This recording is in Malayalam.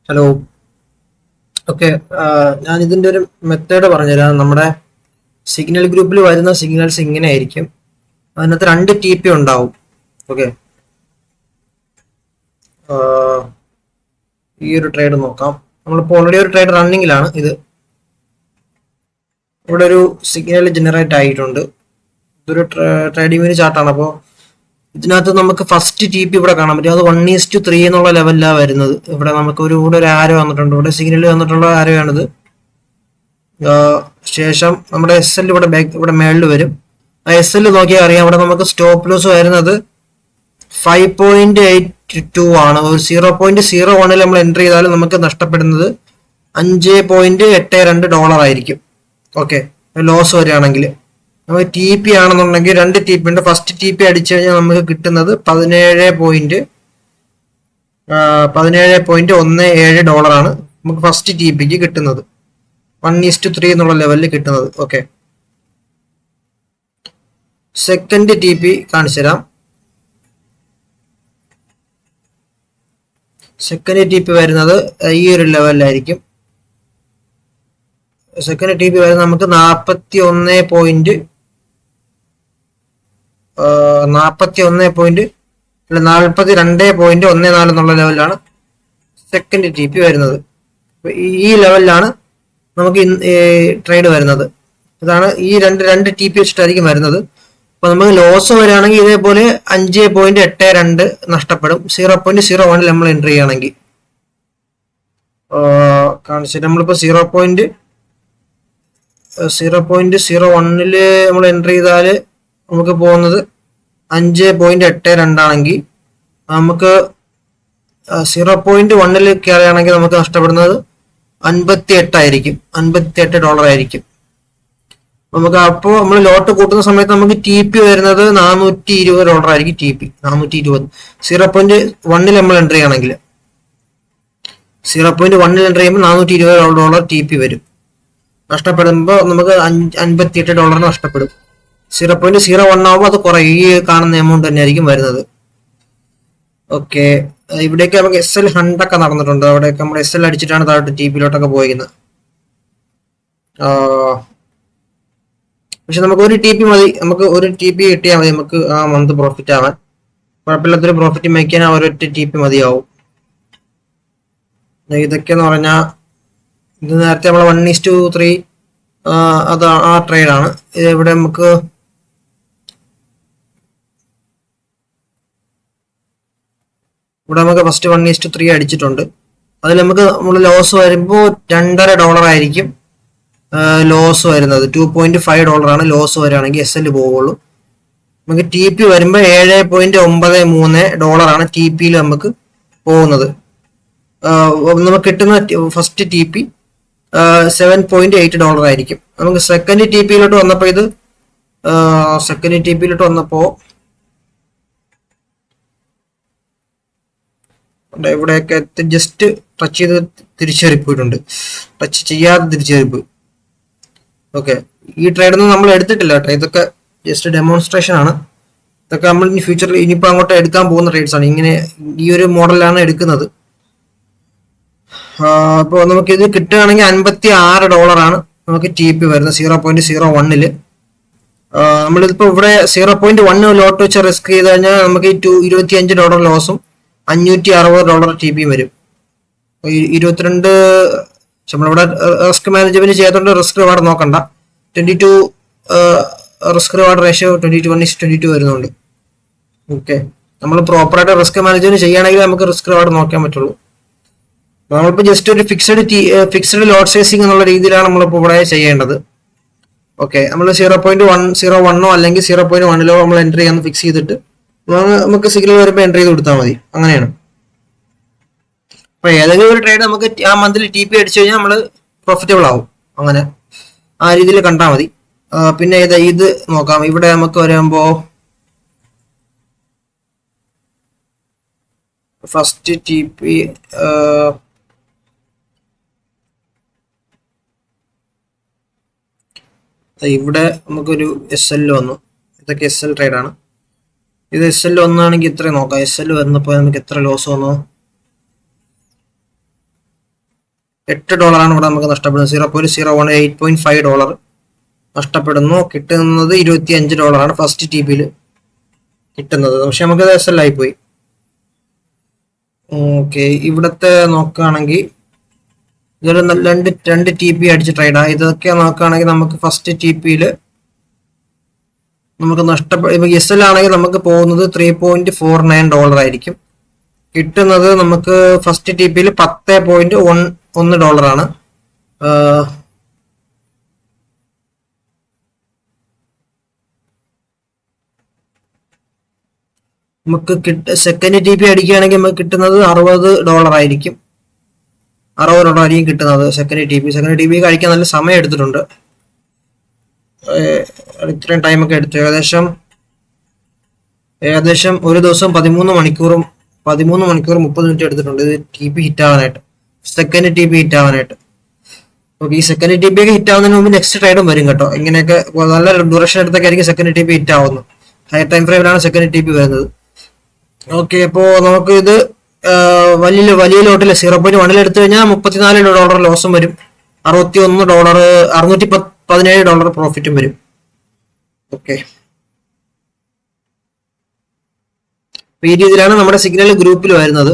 ഹലോ. ഓക്കെ. ഞാൻ ഇതിന്റെ ഒരു മെത്തേഡ് പറഞ്ഞുതരാം. നമ്മുടെ സിഗ്നൽ ഗ്രൂപ്പിൽ വരുന്ന സിഗ്നൽസ് ഇങ്ങനെ ആയിരിക്കും. അതിനകത്ത് രണ്ട് ടി പി ഉണ്ടാവും. ഓക്കെ. ഈ ഒരു ട്രേഡ് നോക്കാം. നമ്മളിപ്പോൾ ഓൾറെഡി ഒരു ട്രേഡ് റണ്ണിങ്ങിലാണ്. ഇവിടെ ഒരു സിഗ്നൽ ജനറേറ്റ് ആയിട്ടുണ്ട്. ഇതൊരു ട്രേഡിംഗ് ചാർട്ടാണ്. അപ്പോൾ ഇതിനകത്ത് നമുക്ക് ഫസ്റ്റ് ടി പി ഇവിടെ കാണാൻ പറ്റും. അത് 1:3 എന്നുള്ള ലെവലിലാണ് വരുന്നത്. ഇവിടെ നമുക്ക് ഇവിടെ ഒരു ആരോ വന്നിട്ടുണ്ട്. ഇവിടെ സിഗ്നൽ വന്നിട്ടുള്ള ആരോ ആണിത്. ശേഷം നമ്മുടെ എസ് എൽ ഇവിടെ മേളിൽ വരും. ആ എസ് എൽ നോക്കിയാൽ അറിയാം. അവിടെ നമുക്ക് സ്റ്റോപ്പ് ലോസ് വരുന്നത് 5.82 ആണ്. ഒരു 0.01 നമ്മൾ എൻട്രി ചെയ്താൽ നമുക്ക് നഷ്ടപ്പെടുന്നത് $5.82 ആയിരിക്കും. ഓക്കെ, ലോസ് വരികയാണെങ്കിൽ. നമുക്ക് ടി പി ആണെന്നുണ്ടെങ്കിൽ രണ്ട് ടി പി ഉണ്ട്. ഫസ്റ്റ് ടി പി അടിച്ചു കഴിഞ്ഞാൽ നമുക്ക് കിട്ടുന്നത് $17.17 ആണ് നമുക്ക് ഫസ്റ്റ് ടി പിക്ക് കിട്ടുന്നത്. 1:3 എന്നുള്ള ലെവലിൽ കിട്ടുന്നത്. ഓക്കെ, സെക്കൻഡ് ടി പി കാണിച്ചു തരാം. സെക്കൻഡ് ടി പി വരുന്നത് ഈ ഒരു ലെവലിലായിരിക്കും. സെക്കൻഡ് ടി പി വരുന്നത് നമുക്ക് 42.14 എന്നുള്ള ലെവലിലാണ് സെക്കൻഡ് ടി പി വരുന്നത്. ഈ ലെവലിലാണ് നമുക്ക് ട്രേഡ് വരുന്നത്. ഇതാണ് ഈ രണ്ട് ടി പി വെച്ചിട്ടായിരിക്കും വരുന്നത്. അപ്പൊ നമുക്ക് ലോസ് വരികയാണെങ്കിൽ ഇതേപോലെ 5.82 നഷ്ടപ്പെടും. 0.01 നമ്മൾ എൻട്രി ചെയ്യുകയാണെങ്കിൽ കാണിച്ചിട്ട് നമ്മളിപ്പോ 0.01 നമ്മൾ എൻട്രി ചെയ്താല് നമുക്ക് പോകുന്നത് 5.82 ആണെങ്കിൽ നമുക്ക് 0.1 കയറുകയാണെങ്കിൽ നമുക്ക് നഷ്ടപ്പെടുന്നത് 58 ആയിരിക്കും. $58 ആയിരിക്കും. നമുക്ക് അപ്പോൾ നമ്മൾ ലോട്ട് കൂട്ടുന്ന സമയത്ത് നമുക്ക് ടി പി വരുന്നത് $420 ആയിരിക്കും. T P 420. 0.1 നമ്മൾ എൻട്രി ചെയ്യണമെങ്കിൽ 0.1 എൻട്രി ചെയ്യുമ്പോൾ $420 ടി പി വരും. നഷ്ടപ്പെടുമ്പോൾ നമുക്ക് $58 നഷ്ടപ്പെടും. 0.01 ആകുമ്പോൾ അത് കുറെ ഈ കാണുന്ന എമൗണ്ട് തന്നെ ആയിരിക്കും വരുന്നത്. ഓക്കെ, ഇവിടേക്ക് നമുക്ക് SL ഹണ്ട് ഒക്കെ നടന്നിട്ടുണ്ട്. അവിടെയൊക്കെ നമ്മൾ SL അടിച്ചിട്ടാണ് താഴോട്ട് ടി പിയിലോട്ടൊക്കെ പോയിരിക്കുന്നത്. പക്ഷെ നമുക്ക് ഒരു ടി പി മതി. നമുക്ക് ഒരു ടി പി കിട്ടിയാൽ മതി. നമുക്ക് ആ മന്ത് പ്രോഫിറ്റ് ആവാൻ കുഴപ്പമില്ലാത്തൊരു പ്രോഫിറ്റ് മേക്ക് ചെയ്യാൻ ഒരൊറ്റ ടി പി മതിയാവും. ഇതൊക്കെയെന്ന് പറഞ്ഞാൽ ഇത് നേരത്തെ നമ്മൾ 1:3 അത് ആ ട്രേഡാണ്. ഇവിടെ നമുക്ക് ഫസ്റ്റ് 1:3 അടിച്ചിട്ടുണ്ട്. അതിൽ നമുക്ക് നമ്മൾ ലോസ് വരുമ്പോൾ $2.5 ആയിരിക്കും ലോസ് വരുന്നത്. $2.5 ആണ് ലോസ് വരികയാണെങ്കിൽ SL പോവുള്ളൂ. നമുക്ക് ടി പി വരുമ്പോൾ $7.93 ആണ് ടി പിയിൽ നമുക്ക് പോകുന്നത്. നമുക്ക് കിട്ടുന്ന ഫസ്റ്റ് ടി പി $7.8 ആയിരിക്കും. നമുക്ക് സെക്കൻഡ് ടി പിയിലോട്ട് വന്നപ്പോൾ ഇവിടെയൊക്കെ ജസ്റ്റ് ടച്ച് ചെയ്ത് തിരിച്ചേറിപ്പോയിട്ടുണ്ട്. ടച്ച് ചെയ്യാതെ തിരിച്ചേറിപ്പോയി. ഓക്കെ, ഈ ട്രേഡൊന്നും നമ്മൾ എടുത്തിട്ടില്ല കേട്ടോ. ഇതൊക്കെ ജസ്റ്റ് ഡെമോൺസ്ട്രേഷൻ ആണ്. ഇതൊക്കെ നമ്മൾ ഇനി ഫ്യൂച്ചറിൽ ഇനിയിപ്പോൾ അങ്ങോട്ട് എടുക്കാൻ പോകുന്ന ട്രേഡ്സ് ആണ്. ഇങ്ങനെ ഈ ഒരു മോഡലാണ് എടുക്കുന്നത്. അപ്പോൾ നമുക്ക് ഇത് കിട്ടുകയാണെങ്കിൽ $56 ആണ് നമുക്ക് ടി പി വരുന്നത് 0.01. നമ്മളിതിപ്പോൾ ഇവിടെ 0.1 ലോട്ട് വെച്ച് റിസ്ക് ചെയ്ത് കഴിഞ്ഞാൽ നമുക്ക് $25 ലോസും $560 ടി പിയും വരും. 22 നമ്മളിവിടെ റിസ്ക് മാനേജ്മെന്റ് ചെയ്യാത്തതുകൊണ്ട് റിസ്ക് റിവാർഡ് നോക്കണ്ട. 22 റിസ്ക് റിവാർഡ് റേഷ്യോ 21:22 വരുന്നുണ്ട്. ഓക്കെ, നമ്മൾ പ്രോപ്പറായിട്ട് റിസ്ക് മാനേജ്മെന്റ് ചെയ്യുകയാണെങ്കിൽ നമുക്ക് റിസ്ക് റിവാർഡ് നോക്കാൻ പറ്റുള്ളൂ. നമ്മളിപ്പോൾ ജസ്റ്റ് ഒരു ഫിക്സ്ഡ് ലോട്ട് സൈസിങ് എന്നുള്ള രീതിയിലാണ് നമ്മളിപ്പോൾ ഇവിടെ ചെയ്യേണ്ടത്. ഓക്കെ, നമ്മൾ 0.101 അല്ലെങ്കിൽ 0.1 നമ്മൾ എൻട്രി ചെയ്യാൻ ഫിക്സ് ചെയ്തിട്ട് നമുക്ക് സിഗ്നൽ വരുമ്പോൾ എൻട്രി ചെയ്ത് കൊടുത്താൽ മതി. അങ്ങനെയാണ്. അപ്പൊ ഏതെങ്കിലും ഒരു ട്രേഡ് നമുക്ക് ആ മന്തിൽ ടി പി അടിച്ചു കഴിഞ്ഞാൽ നമ്മൾ പ്രോഫിറ്റബിൾ ആവും. അങ്ങനെ ആ രീതിയിൽ കണ്ടാൽ മതി. പിന്നെ ഇത് നോക്കാം. ഇവിടെ നമുക്ക് വരുമ്പോ ഫസ്റ്റ് ടി പി ഇവിടെ നമുക്കൊരു SL വന്നു. ഇതൊക്കെ SL ട്രേഡാണ്. ഇത് SL വന്നാണെങ്കിൽ ഇത്രയും നോക്കാം. SL വന്നപ്പോൾ നമുക്ക് എത്ര ലോസ് വന്നു. $8 ഇവിടെ നമുക്ക് നഷ്ടപ്പെടുന്നത്. 0.01 $8.5 നഷ്ടപ്പെടുന്നു. കിട്ടുന്നത് $25 ഫസ്റ്റ് TPയിൽ കിട്ടുന്നത്. പക്ഷെ നമുക്ക് SL ആയിപ്പോയി. ഓക്കെ, ഇവിടത്തെ നോക്കുകയാണെങ്കിൽ ഇതൊരു രണ്ട് TP അടിച്ച് ട്രേഡാ. ഇതൊക്കെ നോക്കുകയാണെങ്കിൽ നമുക്ക് ഫസ്റ്റ് TPയിൽ നമുക്ക് ഇപ്പൊ SL ആണെങ്കിൽ നമുക്ക് പോകുന്നത് $3.49 ആയിരിക്കും. കിട്ടുന്നത് നമുക്ക് ഫസ്റ്റ് TPയിൽ $10.1 ആണ്. നമുക്ക് സെക്കൻഡ് TP അടിക്കുകയാണെങ്കിൽ നമുക്ക് കിട്ടുന്നത് $60 ആയിരിക്കും. $60 ആയിരിക്കും കിട്ടുന്നത് സെക്കൻഡ് TP കഴിക്കാൻ നല്ല സമയം എടുത്തിട്ടുണ്ട്. ഇത്രയും ടൈമൊക്കെ എടുത്തു. ഏകദേശം ഒരു ദിവസം 13 മണിക്കൂറും 30 എടുത്തിട്ടുണ്ട് ഇത് TP ഹിറ്റ് ആവാനായിട്ട്, സെക്കൻഡ് TP ഹിറ്റ് ആവാനായിട്ട്. ഓക്കെ, ഈ സെക്കൻഡ് TP ഒക്കെ ഹിറ്റ് ആവുന്നതിന് മുമ്പ് നെക്സ്റ്റ് ട്രേഡും വരും കേട്ടോ. ഇങ്ങനെയൊക്കെ നല്ല ഡ്യൂറേഷൻ എടുത്തൊക്കെ ആയിരിക്കും സെക്കൻഡ് TP ഹിറ്റ് ആവുന്നത്. ഹൈ ടൈം ഫ്രെയിമിലാണ് സെക്കൻഡ് TP വരുന്നത്. ഓക്കെ, അപ്പോൾ നമുക്ക് ഇത് വലിയ ലോട്ടിൽ 0.1 എടുത്തു കഴിഞ്ഞാൽ $34 ലോസും വരും, $617 പ്രോഫിറ്റും വരും. ഓക്കെ, ഈ രീതിയിലാണ് നമ്മുടെ സിഗ്നൽ ഗ്രൂപ്പിൽ വരുന്നത്.